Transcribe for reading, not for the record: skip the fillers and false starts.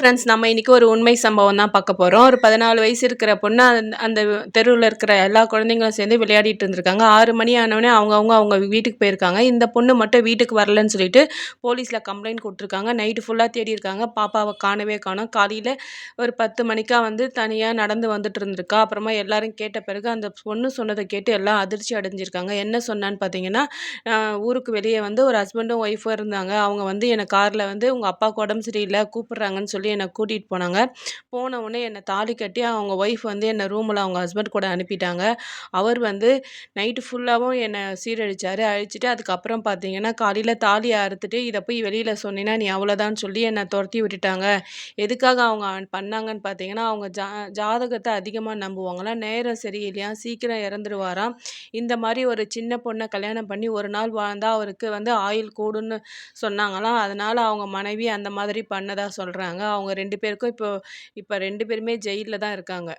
Friends, நம்ம இன்னைக்கு ஒரு உண்மை சம்பவம் தான் பார்க்க போறோம். ஒரு 14 வயசு இருக்கிற பொண்ணு அந்த தெருவுல இருக்கிற எல்லா குழந்தைங்களும் சேர்ந்து விளையாடிட்டு இருந்திருக்காங்க. 6 மணி ஆனோனே அவங்க வீட்டுக்கு போயிருக்காங்க. இந்த பொண்ணு மட்டும் வீட்டுக்கு வரலன்னு சொல்லிட்டு போலீஸ்ல கம்ப்ளைண்ட் குடுத்துருக்காங்க. நைட்டு ஃபுல்லா தேடியிருக்காங்க. பாப்பாவ காணவே காணோம். காலையில ஒரு 10 மணிக்கா வந்து தனியா நடந்து வந்துட்டு இருந்திருக்கா. அப்புறமா எல்லாரும் கேட்ட பிறகு அந்த பொண்ணு சொன்னத கேட்டு எல்லாம் அதிர்ச்சி அடைஞ்சிருக்காங்க. என்ன சொன்னான்னு பார்த்தீங்கன்னா, அ ஊருக்கு வெளிய வந்து ஒரு ஹஸ்பண்டும் ஒய்ஃபும் இருந்தாங்க. அவங்க வந்து என்ன கார்ல வந்து உங்க அப்பாவுக்கு உடம்பு சரியில்ல கூப்பிடுறாங்கன்னு சொல்லி என்ன கூட்டிட்டு போனாங்க. போன உடனே என்ன தாலி கட்டி அவங்க ஒய்ஃப் வந்து என்ன ரூம்ல அவங்க ஹஸ்பண்ட் கூட அனுப்பிட்டாங்க. அவர் வந்து நைட்டு ஃபுல்லாவும் என்ன சீரழிச்சாரு. அழிச்சுட்டு அதுக்கப்புறம் பார்த்தீங்கன்னா, காலையில தாலிய அறுத்துட்டு, "இத போய் வெளியில சொன்னீன்னா நீ அவ்வளோதான்னு" சொல்லி என்ன தொரத்தி விட்டுட்டாங்க. எதுக்காக அவங்க பண்ணாங்கன்னு பார்த்தீங்கன்னா, அவங்க ஜாதகத்த அதிகமா நம்புவாங்களாம். நேரம் சரியில்லையாம், சீக்கிரம் இறந்துருவாராம். இந்த மாரி ஒரு சின்ன பொண்ண கல்யாணம் பண்ணி ஒரு நாள் வாழ்ந்தா அவருக்கு வந்து ஆயுள் கூடும்னு சொன்னாங்களாம். அதனால அவங்க மனைவி அந்த மாதிரி பண்ணதா சொல்றாங்க. அவங்க 2 பேருக்கும் இப்போ இப்ப 2 பேருமே ஜெயில்ல தான் இருக்காங்க.